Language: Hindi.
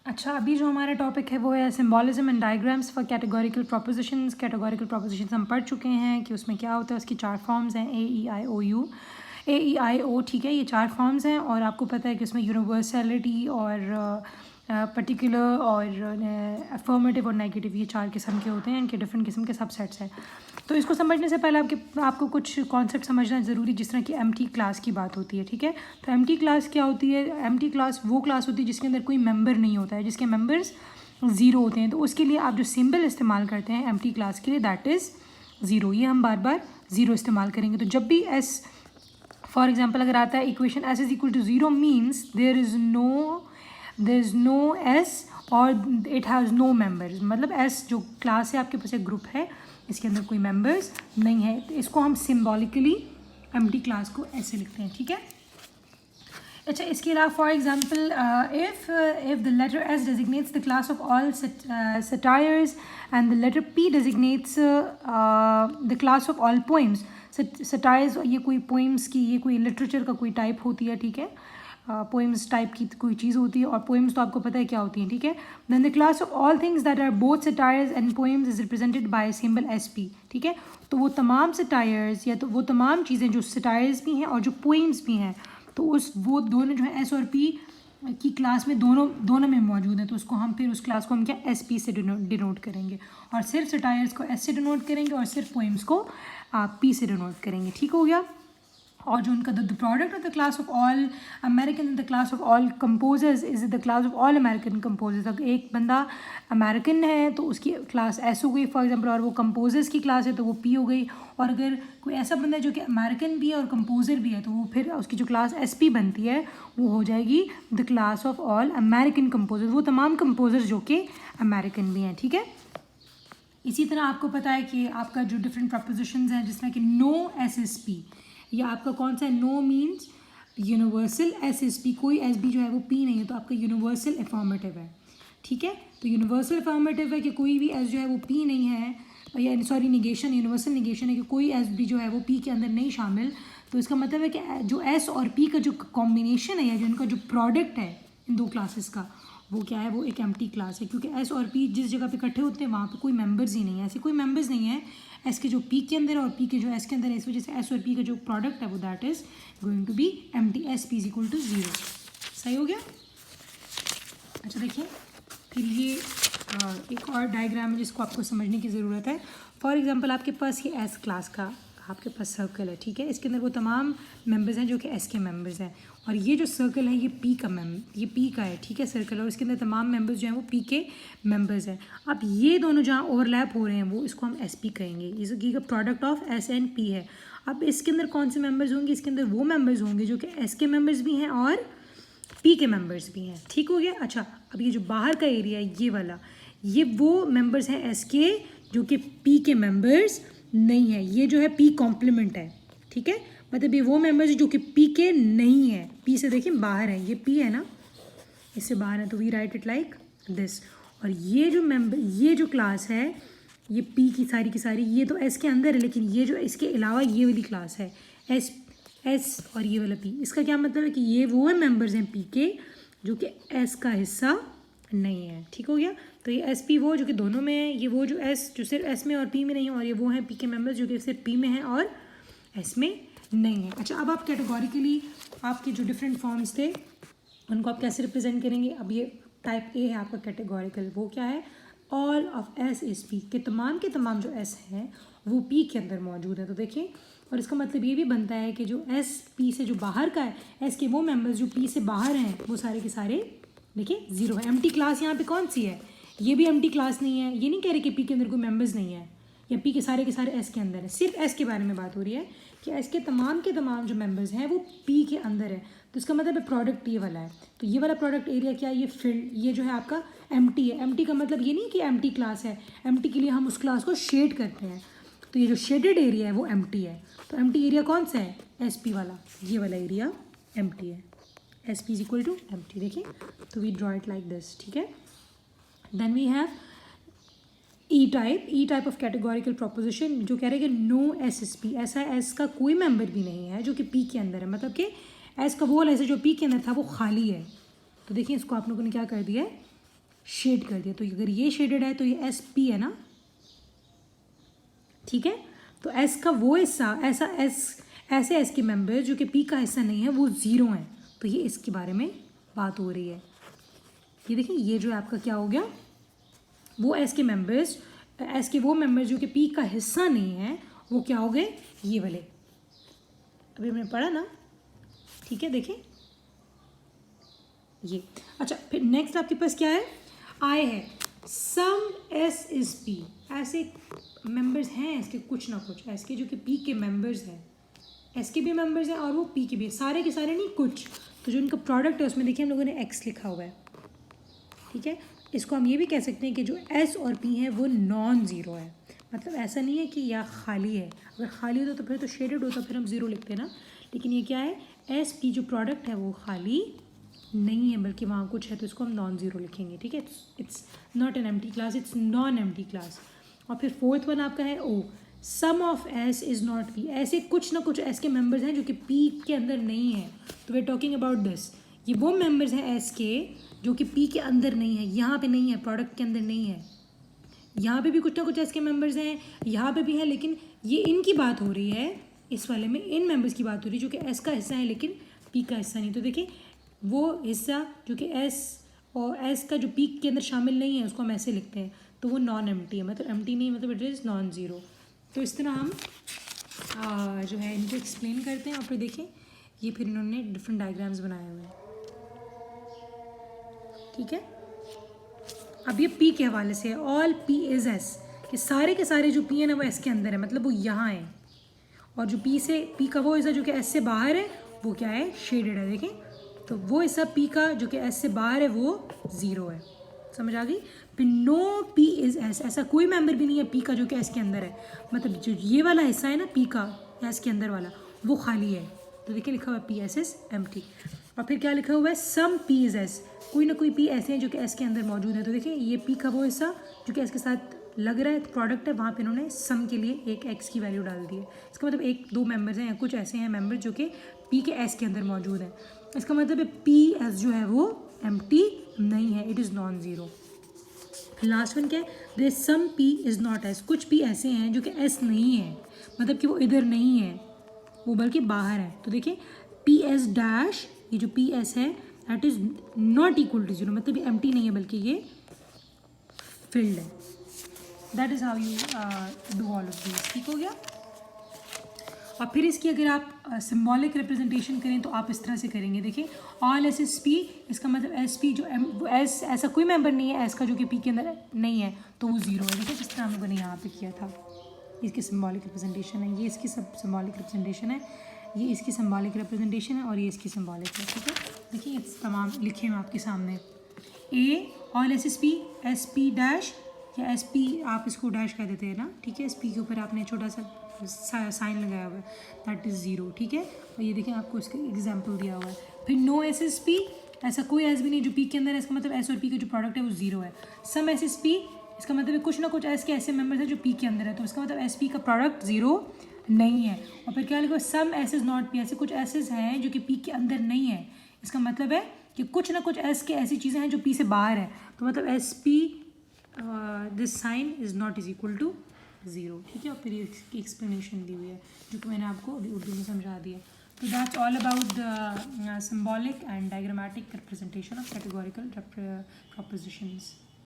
अच्छा, अभी जो हमारा टॉपिक है वो है symbolism and diagrams for categorical propositions. Categorical propositions हम पढ़ चुके हैं कि उसमें क्या होता है, उसकी 4 फॉर्म्स हैं, AEIOU, AEIO, ठीक है, ये 4 फॉर्म्स हैं। और आपको पता है कि उसमें यूनिवर्सलिटी और पर्टिकुलर और अफर्मेटिव और नेगेटिव, ये 4 किस्म के होते हैं, इनके डिफरेंट किस्म के सबसेट्स हैं। तो इसको समझने से पहले आपको कुछ कॉन्सेप्ट समझना ज़रूरी, जिस तरह की एम्प्टी क्लास की बात होती है, ठीक है। तो एम्प्टी क्लास क्या होती है? एम्प्टी क्लास वो क्लास होती है जिसके अंदर कोई मेंबर नहीं होता है, जिसके मेंबर्स 0 होते हैं। तो उसके लिए आप जो सिंबल इस्तेमाल करते हैं एम्प्टी क्लास के लिए, दैट इज़ 0। ये हम बार बार 0 इस्तेमाल करेंगे। तो जब भी एस, फॉर एग्जाम्पल अगर आता है equation S is equal to 0 means there is no S और इट हैज़ नो मेंबर्स। मतलब एस जो क्लास है आपके पास, एक ग्रुप है, इसके अंदर कोई मेंबर्स नहीं है। तो इसको हम सिम्बॉलिकली एम्प्टी क्लास को ऐसे लिखते हैं, ठीक है। अच्छा, इसके अलावा for example if the letter S designates the class of all satires and the letter P designates the class of all poems. Satires ये कोई पोइम्स की, ये कोई लिटरेचर का कोई टाइप होती है, ठीक है। पोइम्स टाइप की कोई चीज़ होती है, और पोइम्स तो आपको पता है क्या होती हैं, ठीक है। Then the class of all things that are both satires and poems is represented by symbol SP, ठीक है। तो वो तमाम सटायर्स या तो वो तमाम चीज़ें जो सटायर्स भी हैं और जो पोइम्स भी हैं, तो वो दोनों जो है S और P की क्लास में दोनों में मौजूद है। तो उसको हम फिर उस क्लास को हम क्या SP से डिनोट करेंगे, और सिर्फ सटायर्स को S से डिनोट करेंगे और सिर्फ पोइम्स को P से डिनोट करेंगे, ठीक हो गया। और जो उनका the product of the class of all American, the class of all composers is the class of all American composers. अगर एक बंदा अमेरिकन है तो उसकी क्लास S हो गई फॉर एग्जांपल, और वो कंपोजर्स की क्लास है तो वो P हो गई। और अगर कोई ऐसा बंदा है जो कि अमेरिकन भी है और कंपोजर भी है, तो वो फिर उसकी जो क्लास SP बनती है वो हो जाएगी the class of all American composers, वो तमाम कंपोजर्स जो कि अमेरिकन भी हैं, ठीक है। इसी तरह आपको पता है कि आपका जो डिफरेंट प्रपोजिशंस हैं, जिस तरह कि नो SSP, या आपका कौन सा है, नो मीन्स यूनिवर्सल, SSP कोई SB जो है वो P नहीं है, तो आपका यूनिवर्सल अफर्मेटिव है, ठीक है। तो यूनिवर्सल अफर्मेटिव है कि कोई भी S जो है वो P नहीं है, या सॉरी निगेशन, यूनिवर्सल निगेशन है कि कोई SB जो है वो P के अंदर नहीं शामिल। तो इसका मतलब है कि जो S और P का जो कॉम्बिनेशन है या जो इनका जो प्रोडक्ट है इन दो क्लासेस का, वो क्या है, वो एक एम्प्टी क्लास है। क्योंकि S और P जिस जगह पे इकट्ठे होते हैं वहाँ पे कोई मेंबर्स ही नहीं है, ऐसे कोई मेंबर्स नहीं है S के जो P के अंदर और P के जो S के अंदर है। इस वजह से S और P का जो प्रोडक्ट है वो that is going to be empty, SP is equal to 0। सही हो गया। अच्छा देखिए, फिर ये एक और डायग्राम है जिसको आपको समझने की ज़रूरत है। फॉर एग्जांपल आपके पास ये S क्लास का आपके पास सर्कल है, ठीक है। इसके अंदर वो तमाम मेंबर्स हैं जो कि S के मेंबर्स हैं, और ये जो सर्कल है ये P का है, ठीक है, सर्कल। और इसके अंदर तमाम मेंबर्स जो हैं वो P के मेंबर्स हैं। अब ये दोनों जहाँ ओवरलैप हो रहे हैं वो इसको हम SP कहेंगे। ये का product of S and P है। अब इसके अंदर कौन से मेंबर्स होंगे? इसके अंदर वो मेंबर्स होंगे जो कि S के मेंबर्स भी हैं और P के मेंबर्स भी हैं, ठीक हो गया। अच्छा, अब ये जो बाहर का एरिया है ये वाला, ये वो मेंबर्स हैं S के जो कि P के मेंबर्स नहीं है। ये जो है P कॉम्प्लीमेंट है, ठीक है। मतलब ये वो मेंबर्स जो कि P के नहीं है, P से देखिए बाहर है, ये P है ना, इससे बाहर है, तो we write it like this. और ये जो मेंबर, ये जो क्लास है ये P की सारी ये तो S के अंदर है, लेकिन ये जो इसके अलावा ये वाली क्लास है S और ये वाला P, इसका क्या मतलब है कि ये वो है मेंबर्स हैं P के जो कि S का हिस्सा नहीं है, ठीक हो गया। तो ये SP वो जो कि दोनों में है, ये वो जो S जो सिर्फ S में और P में नहीं है, और ये वो हैं P के मेंबर्स जो कि सिर्फ P में हैं और S में नहीं है। अच्छा, अब आप कैटेगोरिकली आपके जो डिफरेंट फॉर्म्स थे उनको आप कैसे रिप्रेजेंट करेंगे? अब ये टाइप A है आपका कैटेगोरिकल, वो क्या है, all of S is P, के तमाम जो S हैं वो P के अंदर मौजूद है। तो देखिए, और इसका मतलब ये भी बनता है कि जो S P से जो बाहर का है, S के वो मेंबर्स जो P से बाहर हैं वो सारे के सारे देखिए 0 है। एम्प्टी क्लास यहाँ पे कौन सी है? ये भी एम्प्टी क्लास नहीं है। ये नहीं कह रहे कि P के अंदर कोई मेंबर्स नहीं है, या P के सारे S के अंदर है। सिर्फ S के बारे में बात हो रही है कि S के तमाम जो मेंबर्स हैं वो P के अंदर है। तो इसका मतलब है प्रोडक्ट ये वाला है। तो ये वाला प्रोडक्ट एरिया क्या है? ये फील्ड, ये जो है आपका एम्प्टी है। एम्प्टी का मतलब ये नहीं कि एम्प्टी क्लास है, एम्प्टी के लिए हम उस क्लास को शेड करते हैं। तो ये जो शेडेड एरिया है वो एम्प्टी है। तो एम्प्टी एरिया कौन सा है? SP वाला, ये वाला एरिया एम्प्टी है। SP is equal to empty. देखिए, तो we draw it like this, ठीक है। Then we have E type of categorical proposition जो कह रहे हैं कि नो SSP, ऐसा S का कोई मेंबर भी नहीं है जो कि P के अंदर है। मतलब कि S का वो वाला जो P के अंदर था वो खाली है। तो देखिए, इसको आप लोगों ने क्या कर दिया है, शेड कर दिया। तो अगर ये शेडेड है तो ये एस पी है ना, ठीक है। तो एस का वो हिस्सा, ऐसा एस, ऐसे एस के मेंबर जो कि पी का हिस्सा नहीं है वो ज़ीरो हैं। तो ये इसके बारे में बात हो रही है। ये देखिए, ये जो है आपका क्या हो गया, वो एस के मेंबर्स, एस के वो मेंबर्स जो कि पी का हिस्सा नहीं है वो क्या हो गए, ये वाले। अभी हमने पढ़ा ना, ठीक है। देखिए ये, अच्छा फिर नेक्स्ट आपके पास क्या है, आई है, सम एस इज पी। ऐसे मेंबर्स हैं एस के कुछ ना कुछ, एस के जो कि पी के मेंबर्स हैं, एस के भी मेंबर्स हैं और वो पी के भी, सारे के सारे नहीं कुछ। तो जो इनका प्रोडक्ट है उसमें देखिए हम लोगों ने एक्स लिखा हुआ है, ठीक है। इसको हम ये भी कह सकते हैं कि जो एस और पी है वो नॉन ज़ीरो है। मतलब ऐसा नहीं है कि या खाली है, अगर खाली होता तो फिर तो शेडेड होता, फिर हम ज़ीरो लिखते ना। लेकिन ये क्या है, एस पी जो प्रोडक्ट है वो खाली नहीं है बल्कि वहाँ कुछ है, तो इसको हम नॉन ज़ीरो लिखेंगे, ठीक है। It's not an empty class, it's non empty class. और फिर फोर्थ वन आपका है O, some of S is not P. ऐसे कुछ ना कुछ एस के मेंबर्स हैं जो कि पी के अंदर नहीं है। तो we are talking about this, ये वो मेंबर्स हैं एस के जो कि पी के अंदर नहीं है, यहाँ पे नहीं है, प्रोडक्ट के अंदर नहीं है। यहाँ पे भी कुछ ना कुछ एस के मेंबर्स हैं, यहाँ पे भी हैं, लेकिन ये इनकी बात हो रही है, इस वाले में इन मेंबर्स की बात हो रही है जो कि एस का हिस्सा है लेकिन पी का हिस्सा नहीं। तो देखिए वो हिस्सा जो कि एस और एस का जो पी के अंदर शामिल नहीं है उसको हम ऐसे लिखते हैं, तो वो नॉन एम्प्टी है, मतलब एम्प्टी नहीं, मतलब इट इज़ नॉन ज़ीरो। तो इस तरह हम जो है इनको एक्सप्लेन करते हैं। और फिर देखिए ये फिर इन्होंने डिफरेंट डायग्राम्स बनाए हुए हैं, ठीक है। अब ये पी के हवाले से, ऑल पी इज़ एस, कि सारे के सारे जो पी है ना वो एस के अंदर है, मतलब वो यहाँ है। और जो पी से, पी का वो हिस्सा जो कि एस से बाहर है वो क्या है, शेडेड है। देखें तो वो हिस्सा पी का जो कि एस से बाहर है वो ज़ीरो है, समझ आ गई। फिर नो पी इज़ एस, ऐसा कोई मेंबर भी नहीं है पी का जो कि एस के अंदर है, मतलब जो ये वाला हिस्सा है ना पी का एस के अंदर वाला वो खाली है। तो देखिए लिखा हुआ है पी एस इज एम्प्टी। और फिर क्या लिखा हुआ है, सम पी इज़ एस, कोई ना कोई पी ऐसे हैं जो कि एस के अंदर मौजूद है। तो देखिए ये पी का वो हिस्सा जो कि एस के साथ लग रहा है प्रोडक्ट है, वहाँ पे इन्होंने सम के लिए एक एक्स की वैल्यू डाल दी है। इसका मतलब एक दो मेंबर्स हैं या कुछ ऐसे हैं मेंबर जो कि पी के एस के अंदर मौजूद हैं। इसका मतलब है पी एस जो है वो एम्प्टी नहीं है, it is non zero. Last one क्या है, there some P is not S, कुछ पी ऐसे हैं जो कि एस नहीं है, मतलब कि वो इधर नहीं है, वो बल्कि बाहर है। तो देखिए पी एस डैश, ये जो पी एस है that is not equal to zero, मतलब ये एम्प्टी नहीं है बल्कि ये फिल्ड है। That is how you do all of this, ठीक हो गया। और फिर इसकी अगर आप सिम्बॉलिक रिप्रेजेंटेशन करें तो आप इस तरह से करेंगे, देखिए ऑल एस एस पी, इसका मतलब एस पी जो एस, ऐसा कोई मेंबर नहीं है एस का जो कि पी के अंदर नहीं है तो वो ज़ीरो है। देखिए जिस तरह हम लोगों ने यहाँ पे किया था, इसकी सिम्बॉलिक रिप्रेजेंटेशन है, ये इसकी सब सिम्बॉलिक रिप्रेजेंटेशन है, ये इसकी सिम्बॉलिक रिप्रेजेंटेशन है और ये इसकी सिम्बॉलिक है, ठीक है। देखिए ये तमाम लिखे हैं आपके सामने, A all S is P dash, या एस पी आप इसको डैश कह देते हैं ना, ठीक है। एस पी के ऊपर आपने छोटा सा साइन लगाया हुआ है, दैट इज़ ज़ीरो, ठीक है। और ये देखें आपको इसका एग्जाम्पल दिया हुआ है। फिर नो एस एस पी, ऐसा कोई एस भी नहीं जो पी के अंदर है, इसका मतलब एस और पी का जो प्रोडक्ट है वो ज़ीरो है। सम एस एस पी, इसका मतलब कुछ ना कुछ एस के ऐसे मेंबर्स हैं जो पी के अंदर है, तो इसका मतलब एस पी का प्रोडक्ट ज़ीरो नहीं है। और फिर क्या लिखो, सम एस इज़ नॉट पी, ऐसे कुछ एसेस हैं जो कि पी के अंदर नहीं है, इसका मतलब है कि कुछ ना कुछ एस के ऐसी चीज़ें हैं जो पी से बाहर है, तो मतलब S P this sign is not is equal to zero, ठीक है। और फिर इसकी एक्सप्लेनेशन दी हुई है जो कि मैंने आपको अभी उर्दू में समझा दिया। तो that's all about the symbolic and diagrammatic representation of categorical propositions.